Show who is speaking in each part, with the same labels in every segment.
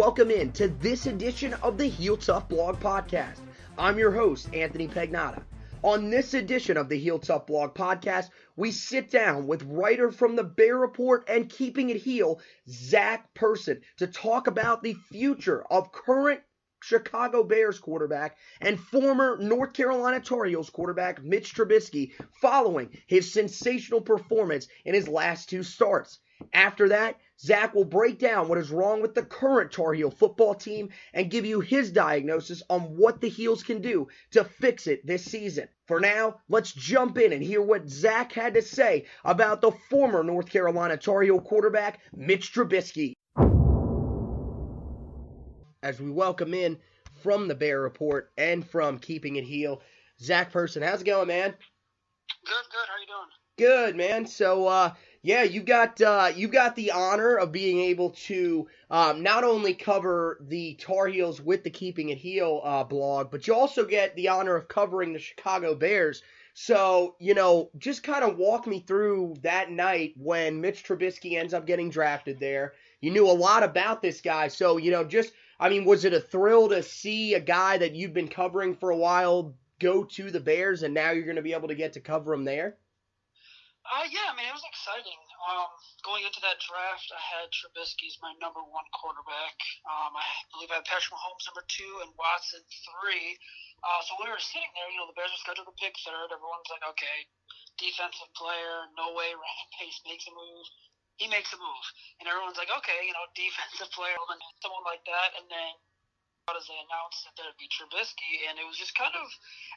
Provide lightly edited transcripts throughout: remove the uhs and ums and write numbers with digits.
Speaker 1: welcome in to this edition of the Heel Tough Blog Podcast. I'm your host, Anthony Pagnotta. On this edition of the Heel Tough Blog Podcast, we sit down with writer from the Bear Report and Keeping It Heel, Zack Pearson, to talk about the future of current Chicago Bears quarterback and former North Carolina Tar Heels quarterback Mitch Trubisky following his sensational performance in his last two starts. After that, Zack will break down what is wrong with the current Tar Heel football team and give you his diagnosis on what the Heels can do to fix it this season. For now, let's jump in and hear what Zack had to say about the former North Carolina Tar Heel quarterback Mitch Trubisky. As we welcome in from the Bear Report and from Keeping It Heel, Zack Pearson. How's it going, man?
Speaker 2: Good. How you doing?
Speaker 1: Good, man. So, you got the honor of being able to not only cover the Tar Heels with the Keeping It Heel blog, but you also get the honor of covering the Chicago Bears. So, just kind of walk me through that night when Mitch Trubisky ends up getting drafted there. You knew a lot about this guy, so, was it a thrill to see a guy that you've been covering for a while go to the Bears, and now you're going to be able to get to cover him there?
Speaker 2: It was exciting. Going into that draft, I had Trubisky as my number one quarterback. I believe I had Patrick Mahomes number 2 and Watson 3. So when we were sitting there, the Bears were scheduled to pick third. Everyone's like, okay, defensive player, no way Ryan Pace makes a move. He makes a move. And everyone's like, okay, defensive player, someone like that. And then as they announced that there'd be Trubisky, and it was just kind of,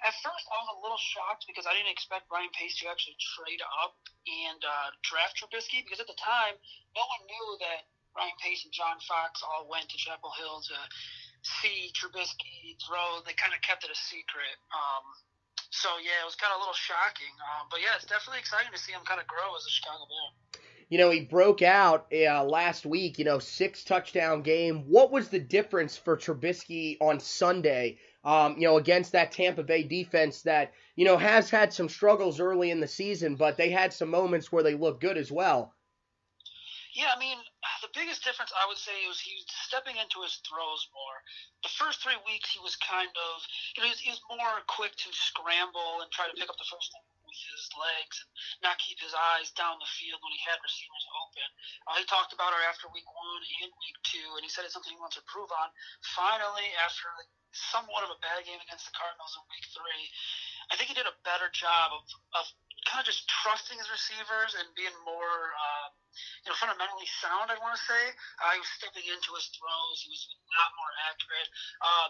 Speaker 2: at first I was a little shocked because I didn't expect Ryan Pace to actually trade up and draft Trubisky, because at the time, no one knew that Ryan Pace and John Fox all went to Chapel Hill to see Trubisky throw. They kind of kept it a secret. It was kind of a little shocking. But it's definitely exciting to see him kind of grow as a Chicago Bear.
Speaker 1: He broke out last week, 6-touchdown game. What was the difference for Trubisky on Sunday, against that Tampa Bay defense that, has had some struggles early in the season, but they had some moments where they looked good as well?
Speaker 2: The biggest difference I would say was he was stepping into his throws more. The first 3 weeks he was kind of, he was more quick to scramble and try to pick up the first thing with his legs and not keep his eyes down the field when he had receivers open. He talked about it after week 1 and week 2, and he said it's something he wants to improve on. Finally, after somewhat of a bad game against the Cardinals in week 3, I think he did a better job of kind of just trusting his receivers and being more fundamentally sound, I want to say. He was stepping into his throws. He was a lot more accurate.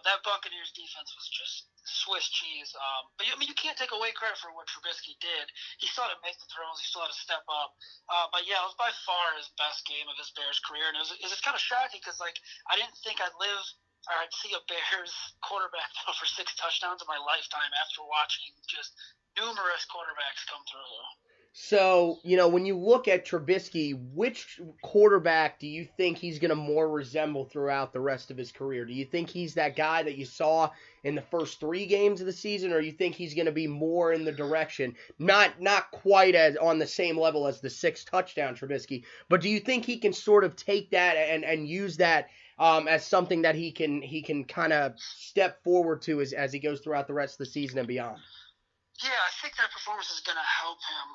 Speaker 2: That Buccaneers defense was just Swiss cheese. But you can't take away credit for what Trubisky did. He still had to make the throws. He still had to step up. It was by far his best game of his Bears career. And it was just kind of shocking because, I didn't think I'd see a Bears quarterback throw for 6 touchdowns in my lifetime after watching just numerous quarterbacks come through.
Speaker 1: So, when you look at Trubisky, which quarterback do you think he's going to more resemble throughout the rest of his career? Do you think he's that guy that you saw in the first 3 games of the season, or you think he's going to be more in the direction, not quite as on the same level as the 6-touchdown Trubisky, but do you think he can sort of take that and use that as something that he can kind of step forward to as he goes throughout the rest of the season and beyond?
Speaker 2: Yeah, I think that performance is going to help him.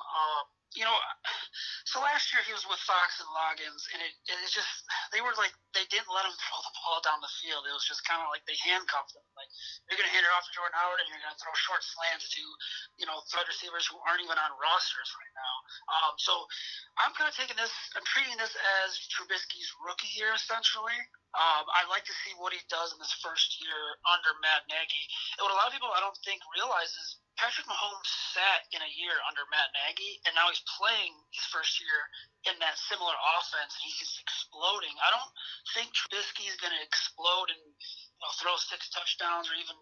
Speaker 2: So last year he was with Fox and Loggins, and it just, they didn't let him throw the ball down the field. It was just kind of like they handcuffed him. Like, you're going to hand it off to Jordan Howard, and you're going to throw short slants to, threat receivers who aren't even on rosters right now. So I'm kind of I'm treating this as Trubisky's rookie year, essentially. I'd like to see what he does in this first year under Matt Nagy. And what a lot of people I don't think realize is Patrick Mahomes sat in a year under Matt Nagy, and now he's playing his first year in that similar offense, and he's just exploding. I don't think Trubisky is going to explode and throw 6 touchdowns or even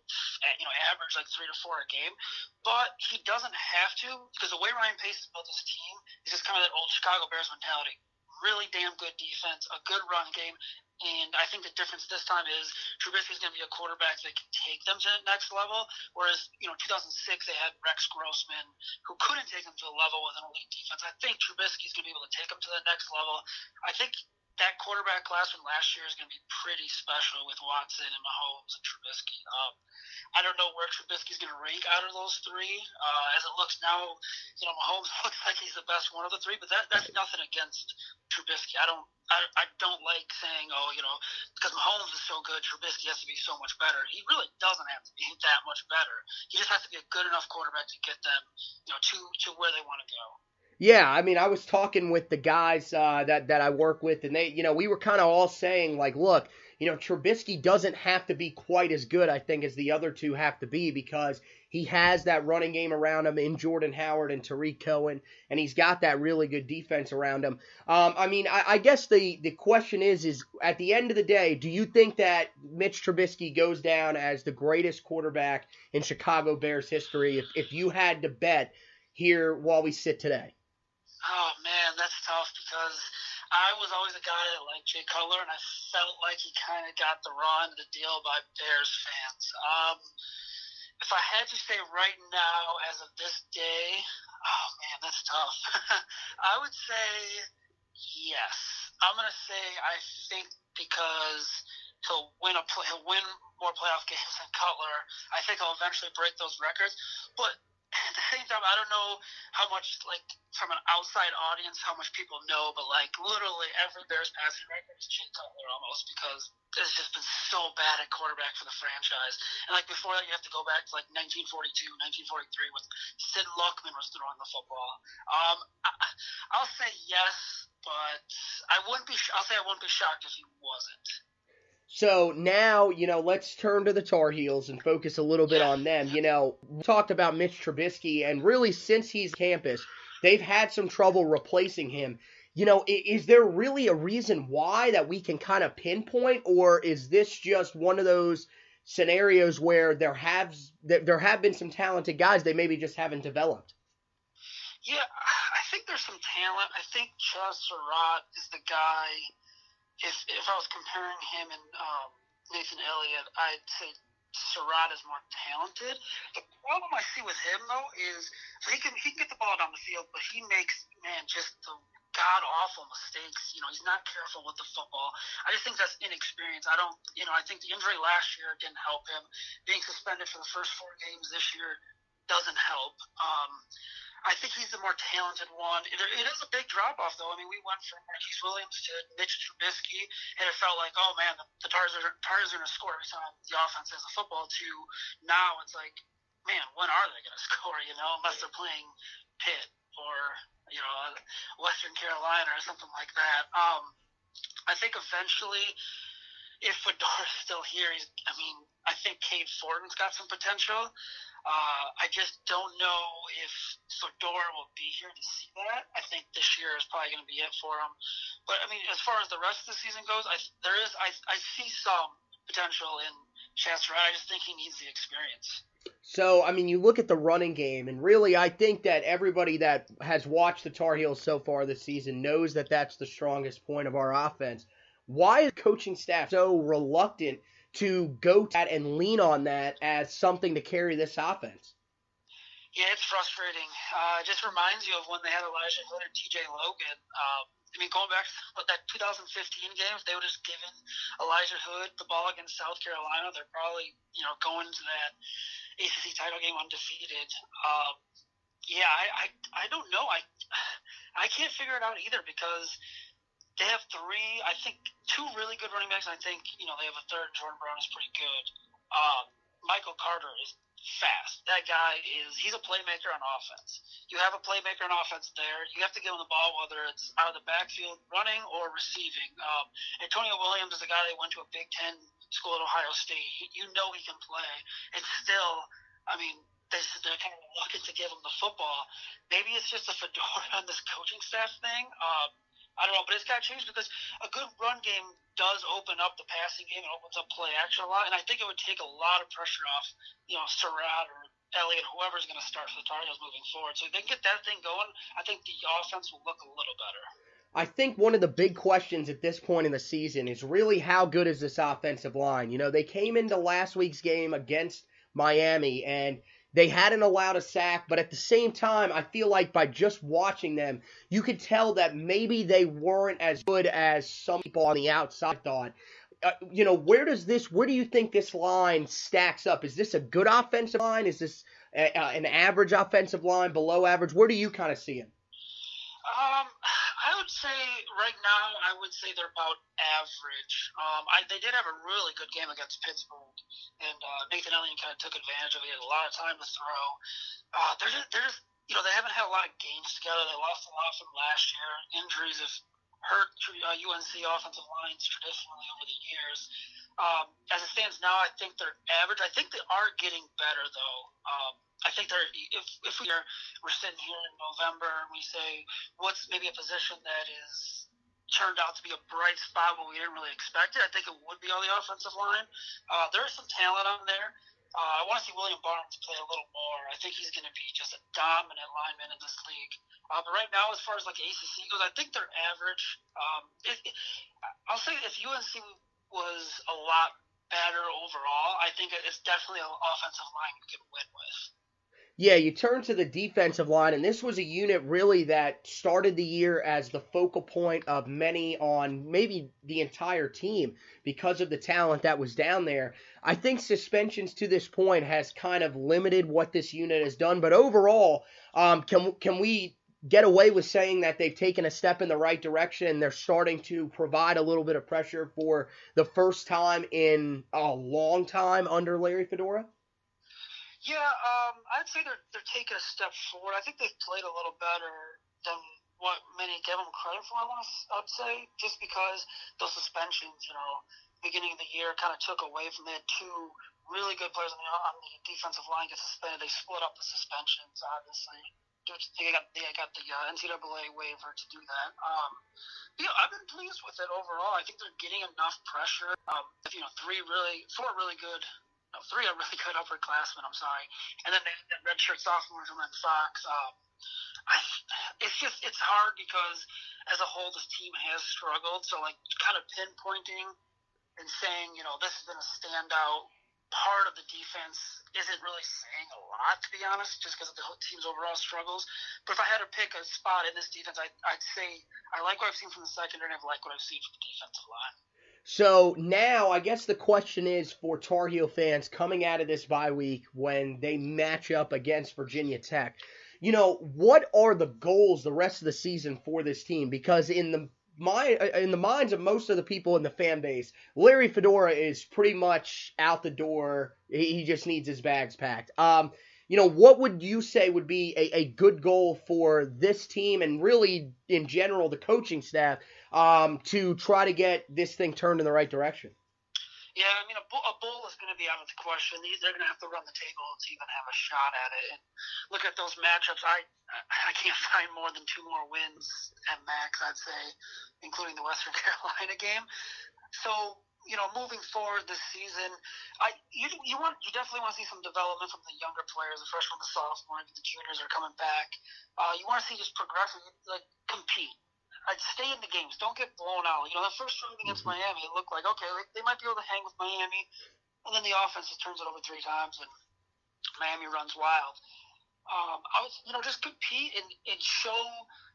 Speaker 2: average 3 to 4 a game, but he doesn't have to, because the way Ryan Pace has built his team is just kind of that old Chicago Bears mentality. Really damn good defense, a good run game, and I think the difference this time is Trubisky is going to be a quarterback that can take them to the next level, whereas, 2006 they had Rex Grossman, who couldn't take them to the level with an elite defense. I think Trubisky is going to be able to take them to the next level. I think that quarterback class from last year is going to be pretty special with Watson and Mahomes and Trubisky. I don't know where Trubisky's going to rank out of those three. As it looks now, Mahomes looks like he's the best one of the three, but that's nothing against Trubisky. I don't like saying, because Mahomes is so good, Trubisky has to be so much better. He really doesn't have to be that much better. He just has to be a good enough quarterback to get them, to where they want to go.
Speaker 1: Yeah, I mean, I was talking with the guys that I work with, and they, we were kind of all saying, like, look, Trubisky doesn't have to be quite as good, I think, as the other two have to be, because he has that running game around him in Jordan Howard and Tariq Cohen, and he's got that really good defense around him. I guess the question is at the end of the day, do you think that Mitch Trubisky goes down as the greatest quarterback in Chicago Bears history if you had to bet here while we sit today?
Speaker 2: Oh, man, that's tough because I was always a guy that liked Jay Cutler, and I felt like he kind of got the raw end of the deal by Bears fans. If I had to say right now, as of this day, oh, man, that's tough. I would say yes. I'm going to say I think because he'll win more playoff games than Cutler. I think he'll eventually break those records. But at the same time, I don't know how much, from an outside audience, how much people know, but, literally every Bears passing record is Jay Cutler almost, because it's just been so bad at quarterback for the franchise. And, before that, you have to go back to, 1942, 1943, when Sid Luckman was throwing the football. I'll say yes, but I wouldn't be shocked if he wasn't.
Speaker 1: So now, let's turn to the Tar Heels and focus a little bit on them. We talked about Mitch Trubisky, and really since he's campus, they've had some trouble replacing him. Is there really a reason why that we can kind of pinpoint, or is this just one of those scenarios where there have been some talented guys they maybe just haven't developed?
Speaker 2: Yeah, I think there's some talent. I think Chaz Surratt is the guy. If I was comparing him and Nathan Elliott, I'd say Surratt is more talented. The problem I see with him, though, is he can get the ball down the field, but he makes, just the god-awful mistakes. He's not careful with the football. I just think that's inexperience. I think the injury last year didn't help him. Being suspended for the first 4 games this year doesn't help. I think he's the more talented one. It is a big drop-off, though. I mean, we went from Marquise Williams to Mitch Trubisky, and it felt like, oh, man, the Tars are going to score every time the offense has the football, to now it's like, man, when are they going to score, unless they're playing Pitt or, Western Carolina or something like that. I think eventually, if Fedora's still here, I think Cade Fortin's got some potential. I just don't know if Fedora will be here to see that. I think this year is probably going to be it for him. But, as far as the rest of the season goes, I see some potential in Chaz Surratt. I just think he needs the experience.
Speaker 1: So, you look at the running game, and really I think that everybody that has watched the Tar Heels so far this season knows that that's the strongest point of our offense. Why is the coaching staff so reluctant to go to that and lean on that as something to carry this offense?
Speaker 2: Yeah, it's frustrating. It just reminds you of when they had Elijah Hood and TJ Logan. Going back to that 2015 game, if they would have just given Elijah Hood the ball against South Carolina, they're probably, going to that ACC title game undefeated. I don't know. I can't figure it out either, because they have 2 really good running backs, and I think, they have a third. Jordan Brown is pretty good. Michael Carter is fast. That guy he's a playmaker on offense. You have a playmaker on offense there. You have to give him the ball, whether it's out of the backfield running or receiving. Antonio Williams is a guy that went to a Big Ten school at Ohio State. He can play. And still, they're kind of reluctant to give him the football. Maybe it's just a Fedora on this coaching staff thing. I don't know, but it's got to change, because a good run game does open up the passing game and opens up play action a lot, and I think it would take a lot of pressure off, Surratt or Elliott, whoever's going to start for the Tar Heels moving forward. So if they can get that thing going, I think the offense will look a little better.
Speaker 1: I think one of the big questions at this point in the season is really how good is this offensive line. They came into last week's game against Miami, and They hadn't allowed a sack, but at the same time, I feel like by just watching them, you could tell that maybe they weren't as good as some people on the outside thought. Where do you think this line stacks up? Is this a good offensive line? Is this an average offensive line, below average? Where do you kind of see it?
Speaker 2: I would say right now, I would say they're about average. They did have a really good game against Pittsburgh, and Nathan Elliott kind of took advantage of it. He had a lot of time to throw. They haven't had a lot of games together. They lost a lot from last year. Injuries have hurt UNC offensive lines traditionally over the years. As it stands now, I think they're average. I think they are getting better, though. I think they're if we're sitting here in November and we say what's maybe a position that is turned out to be a bright spot, but we didn't really expect it, I think it would be on the offensive line. There is some talent on there. I want to see William Barnes play a little more. I think he's going to be just a dominant lineman in this league. But right now, as far as like ACC goes, I think they're average. I'll say if UNC was a lot better overall, I think it's definitely an offensive line you can win with.
Speaker 1: Yeah, you turn to the defensive line, and this was a unit really that started the year as the focal point of many on maybe the entire team because of the talent that was down there. I think suspensions to this point has kind of limited what this unit has done, but overall, can we get away with saying that they've taken a step in the right direction and they're starting to provide a little bit of pressure for the first time in a long time under Larry Fedora?
Speaker 2: Yeah, I'd say they're taking a step forward. I think they've played a little better than what many give them credit for. I'd say just because those suspensions, beginning of the year, kind of took away from. They had two really good players on the defensive line get suspended. They split up the suspensions, obviously. They got the NCAA waiver to do that. I've been pleased with it overall. I think they're getting enough pressure. Three are really good upperclassmen, and then that redshirt sophomore from Fox. It's hard because as a whole this team has struggled. So like kind of pinpointing and saying, this has been a standout part of the defense isn't really saying a lot, to be honest, just because of the team's overall struggles. But if I had to pick a spot in this defense, I'd say I like what I've seen from the secondary and I like what I've seen from the defensive line.
Speaker 1: So now I guess the question is for Tar Heel fans coming out of this bye week when they match up against Virginia Tech, what are the goals the rest of the season for this team? Because in the minds of most of the people in the fan base, Larry Fedora is pretty much out the door. He just needs his bags packed. What would you say would be a good goal for this team and really in general the coaching staff to try to get this thing turned in the right direction?
Speaker 2: Yeah, a bowl is going to be out of the question. They're going to have to run the table to even have a shot at it. And look at those matchups. I can't find more than two more wins at max, I'd say, including the Western Carolina game. So, moving forward this season, you definitely want to see some development from the younger players, the freshmen, the sophomore, the juniors are coming back. You want to see just progression, like compete. I'd stay in the games. Don't get blown out. The first round against Miami, it looked like, okay, they might be able to hang with Miami. And then the offense just turns it over three times and Miami runs wild. Just compete and show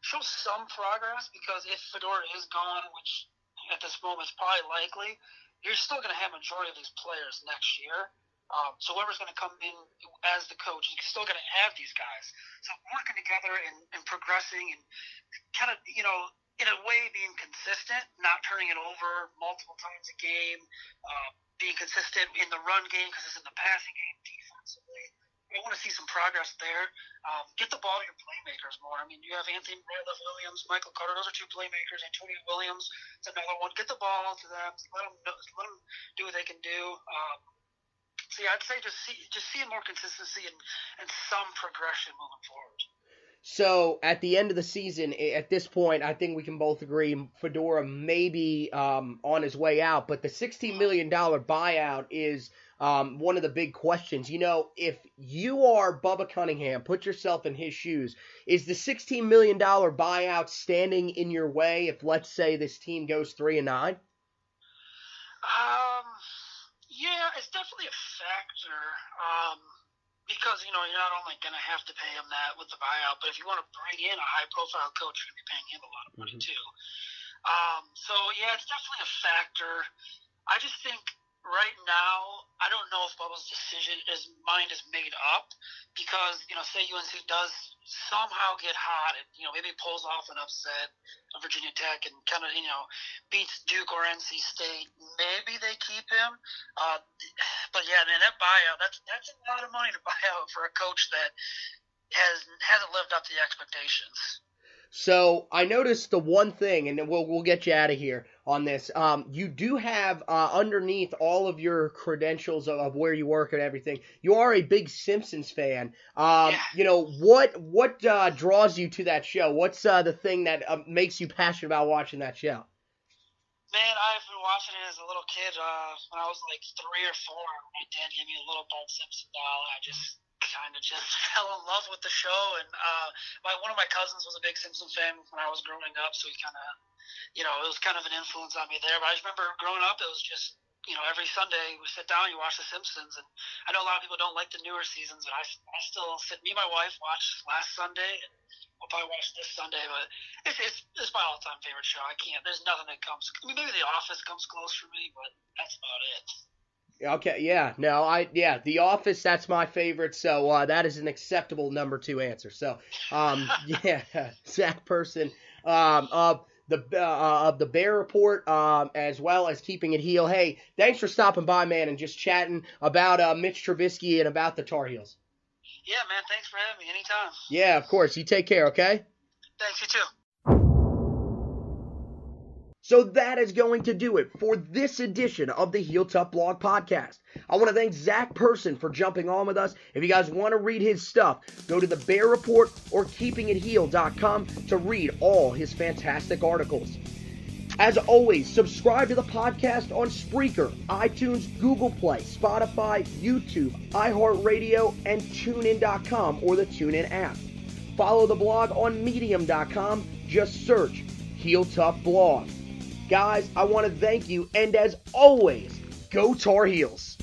Speaker 2: some progress, because if Fedora is gone, which at this moment is probably likely, you're still going to have majority of these players next year. So whoever's going to come in as the coach, you're still going to have these guys. So working together and progressing and kind of, in a way being consistent, not turning it over multiple times a game, being consistent in the run game because it's in the passing game defensively. I want to see some progress there. Get the ball to your playmakers more. You have Anthony Williams, Michael Carter. Those are two playmakers. Antonio Williams is another one. Get the ball to them. Let them do what they can do. I'd say just seeing more consistency and some progression moving forward.
Speaker 1: So at the end of the season, at this point, I think we can both agree Fedora may be on his way out, but the $16 million buyout is one of the big questions. If you are Bubba Cunningham, put yourself in his shoes. Is the $16 million buyout standing in your way if, let's say, this team goes 3-9?
Speaker 2: Yeah, it's definitely a factor. because, you're not only going to have to pay him that with the buyout, but if you want to bring in a high-profile coach, you're going to be paying him a lot of money too. So, yeah, it's definitely a factor. I just think right now, I don't know if Bubba's his mind is made up because, say UNC does somehow get hot and, maybe pulls off an upset of Virginia Tech and kind of, beats Duke or NC State. Maybe they keep him. But, yeah, man, that buyout, that's a lot of money to buy out for a coach that hasn't lived up to the expectations.
Speaker 1: So I noticed the one thing, and then we'll get you out of here on this. You do have underneath all of your credentials of where you work and everything, you are a big Simpsons fan. What draws you to that show? What's the thing that makes you passionate about watching that show?
Speaker 2: Man, I've been watching it as a little kid when I was like 3 or 4. My dad gave me a little Bart Simpson doll, and I just kind of fell in love with the show. And one of my cousins was a big Simpson fan when I was growing up, so he kind of, it was kind of an influence on me there. But I just remember growing up, it was just, every Sunday we sit down, you watch The Simpsons. And I know a lot of people don't like the newer seasons, but I still sit, me and my wife watched last Sunday, and we'll probably watch this Sunday, but it's my all-time favorite show. I can't, there's nothing that comes, maybe The Office comes close for me, but that's about it.
Speaker 1: Okay, yeah, no, The Office, that's my favorite, so that is an acceptable number 2 answer. So, Zack Pearson of the Bear Report, as well as Keeping It Heel. Hey, thanks for stopping by, man, and just chatting about Mitch Trubisky and about the Tar Heels.
Speaker 2: Yeah, man, thanks for having me anytime.
Speaker 1: Yeah, of course. You take care, okay?
Speaker 2: Thanks, you too.
Speaker 1: So that is going to do it for this edition of the Heel Tough Blog Podcast. I want to thank Zack Pearson for jumping on with us. If you guys want to read his stuff, go to the Bear Report or keepingitheel.com to read all his fantastic articles. As always, subscribe to the podcast on Spreaker, iTunes, Google Play, Spotify, YouTube, iHeartRadio, and TuneIn.com or the TuneIn app. Follow the blog on Medium.com. Just search Heel Tough Blog. Guys, I want to thank you, and as always, go Tar Heels!